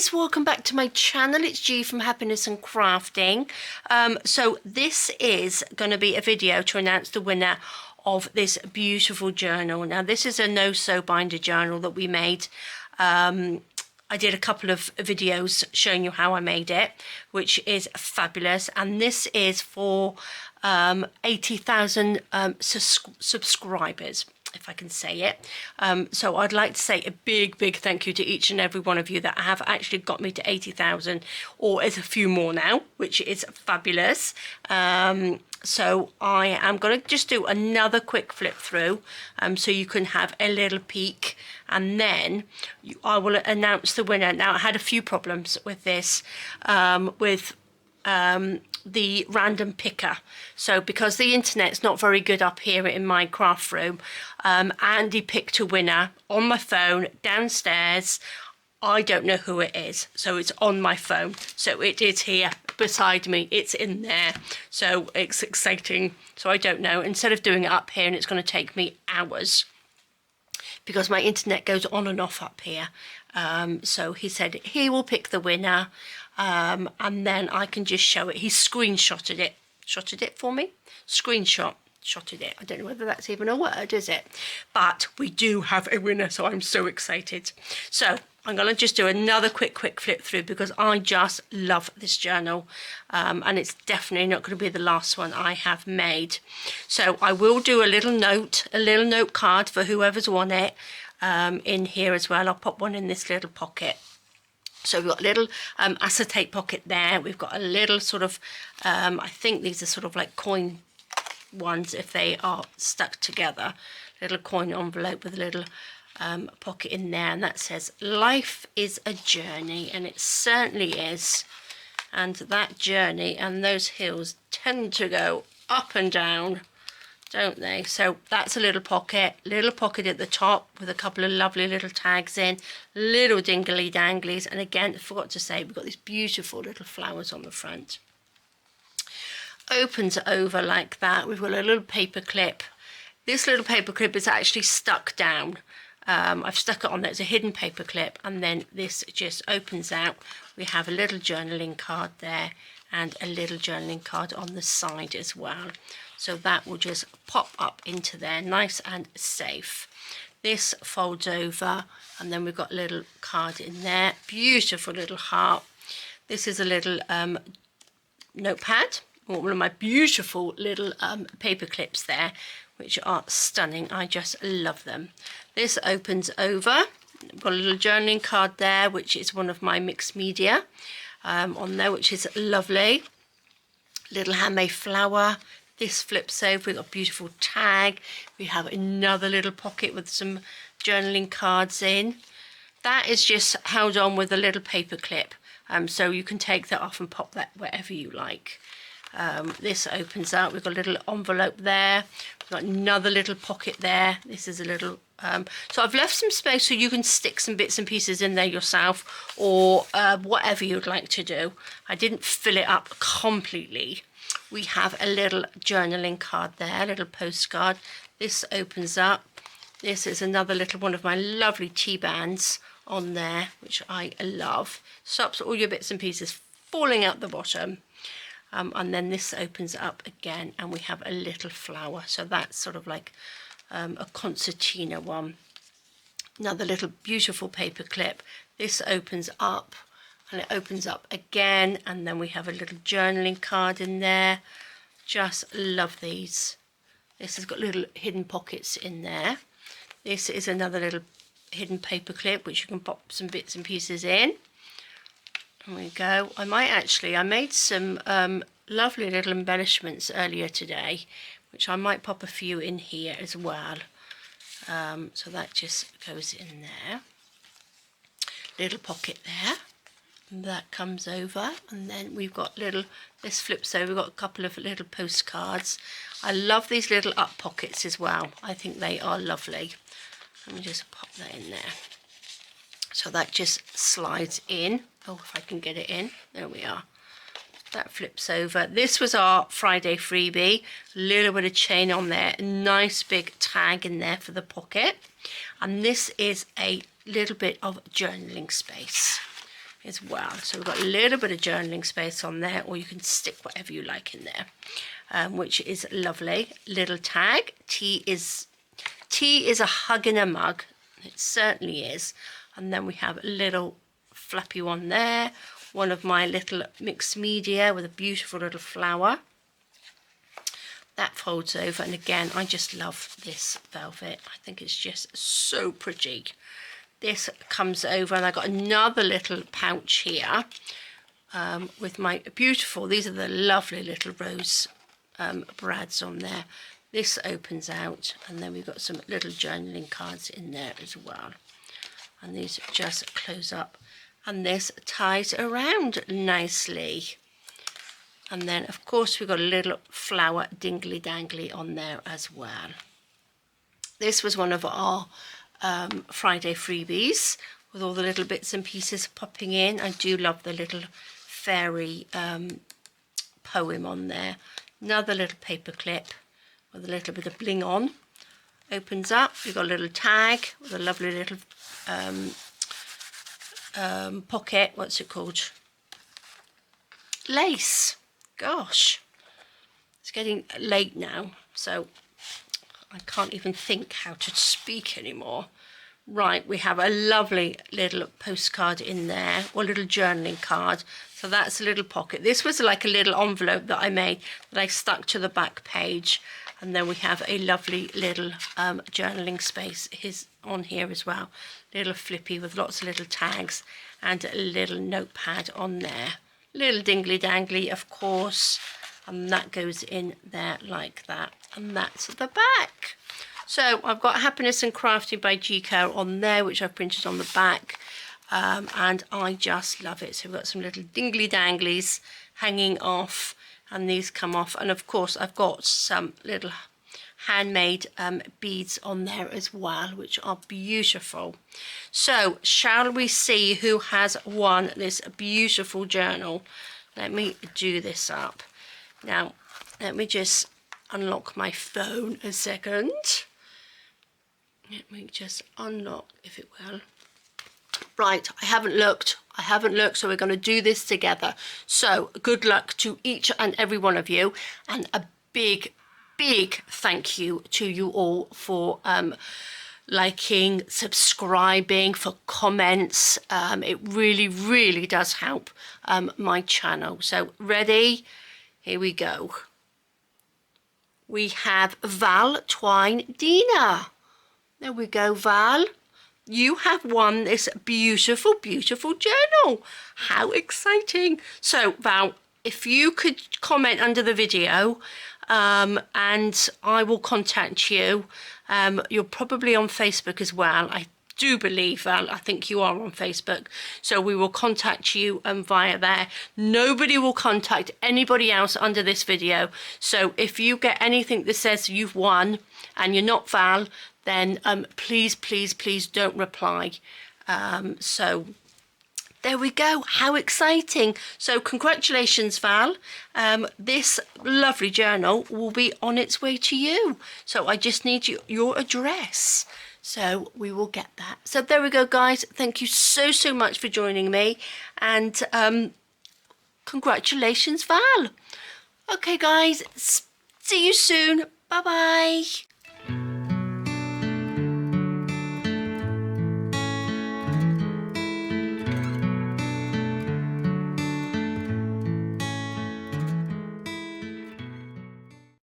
guys, welcome back to my channel. It's G from Happiness and Crafting. So this is going to be a video to announce the winner of this beautiful journal. Now this is a no-sew binder journal that we made. I did a couple of videos showing you how I made it, which is fabulous, and this is for 80,000 subscribers, if I can say it. So I'd like to say a big thank you to each and every one of you that have actually got me to 80,000, or it's a few more now, which is fabulous. So I am going to just do another quick flip through so you can have a little peek, and then I will announce the winner. Now I had a few problems with this, the random picker. So because the internet's not very good up here in my craft room, Andy picked a winner on my phone downstairs. I don't know who it is, so it's on my phone. So it is here beside me, it's in there, so it's exciting. So I don't know, instead of doing it up here, and it's going to take me hours because my internet goes on and off up here. So he said he will pick the winner, and then I can just show it. He screenshotted it for me. Shotted it. I don't know whether that's even a word, is it? But we do have a winner, so I'm so excited. So I'm going to just do another quick flip through because I just love this journal, and it's definitely not going to be the last one I have made. So I will do a little note card for whoever's won it in here as well. I'll pop one in this little pocket. So we've got a little acetate pocket there. We've got a little sort of, I think these are sort of like coin ones if they are stuck together. Little coin envelope with a little pocket in there, and that says life is a journey, and it certainly is. And that journey and those hills tend to go up and down, don't they? So that's a little pocket at the top with a couple of lovely little tags in, little dingly danglies, and again I forgot to say we've got these beautiful little flowers on the front. Opens over like that. We've got a little paper clip. This little paper clip is actually stuck down. I've stuck it on there. It's a hidden paper clip, and then this just opens out. We have a little journaling card there and a little journaling card on the side as well. So that will just pop up into there nice and safe. This folds over, and then we've got a little card in there. Beautiful little heart. This is a little notepad. One of my beautiful little paper clips there, which are stunning. I just love them. This opens over. I've got a little journaling card there, which is one of my mixed media on there, which is lovely. Little handmade flower. This flips over. We've got a beautiful tag. We have another little pocket with some journaling cards in. That is just held on with a little paper clip, so you can take that off and pop that wherever you like. This opens up. We've got a little envelope there. We've got another little pocket there. This is a little so I've left some space so you can stick some bits and pieces in there yourself, or whatever you'd like to do. I didn't fill it up completely. We have a little journaling card there, a little postcard. This opens up. This is another little one of my lovely tea bands on there, which I love. Stops all your bits and pieces falling out the bottom. And then this opens up again, and we have a little flower. So that's sort of like a concertina one. Another little beautiful paper clip. This opens up, and it opens up again, and then we have a little journaling card in there. Just love these. This has got little hidden pockets in there. This is another little hidden paper clip, which you can pop some bits and pieces in. There we go. I made some lovely little embellishments earlier today, which I might pop a few in here as well. So that just goes in there. Little pocket there. And that comes over, and then we've got this flips over. We've got a couple of little postcards. I love these little up pockets as well. I think they are lovely. Let me just pop that in there. So that just slides in. Oh, if I can get it in. There we are. That flips over. This was our Friday freebie. A little bit of chain on there. A nice big tag in there for the pocket. And this is a little bit of journaling space. as well. So we've got a little bit of journaling space on there, or you can stick whatever you like in there, which is lovely. Little tag, tea is a hug in a mug. It certainly is. And then we have a little flappy one there, one of my little mixed media with a beautiful little flower. That folds over, and again, I just love this velvet. I think it's just so pretty. This comes over, and I got another little pouch here with my beautiful, these are the lovely little rose brads on there. This opens out, and then we've got some little journaling cards in there as well. And these just close up, and this ties around nicely. And then, of course, we've got a little flower dingly dangly on there as well. This was one of our Friday freebies with all the little bits and pieces popping in. I do love the little fairy poem on there. Another little paper clip with a little bit of bling on. Opens up. We've got a little tag with a lovely little pocket. What's it called? Lace. Gosh, it's getting late now, so I can't even think how to speak anymore. Right, we have a lovely little postcard in there, or little journaling card. So that's a little pocket. This was like a little envelope that I made that I stuck to the back page. And then we have a lovely little journaling space on here as well. Little flippy with lots of little tags and a little notepad on there. Little dingly dangly, of course, and that goes in there like that, and that's the back. So I've got Happiness and Crafting by Kerr on there, which I've printed on the back, and I just love it. So we've got some little dingly danglies hanging off, and these come off, and of course I've got some little handmade beads on there as well, which are beautiful. So shall we see who has won this beautiful journal? Let me do this up. Now, let me just unlock my phone a second. Let me just unlock, if it will. Right, I haven't looked, so we're going to do this together. So good luck to each and every one of you, and a big thank you to you all for liking, subscribing, for comments. It really does help my channel. So ready? Here we go. We have Val Twine Dina. There we go, Val. You have won this beautiful journal. How exciting. So Val, if you could comment under the video, and I will contact you. You're probably on Facebook as well. I do believe, Val, I think you are on Facebook. So we will contact you via there. Nobody will contact anybody else under this video. So if you get anything that says you've won and you're not Val, then please don't reply. So there we go. How exciting. So congratulations, Val. This lovely journal will be on its way to you. So I just need your address. So we will get that. So there we go, guys. Thank you so much for joining me. And congratulations, Val. Okay, guys. See you soon. Bye-bye.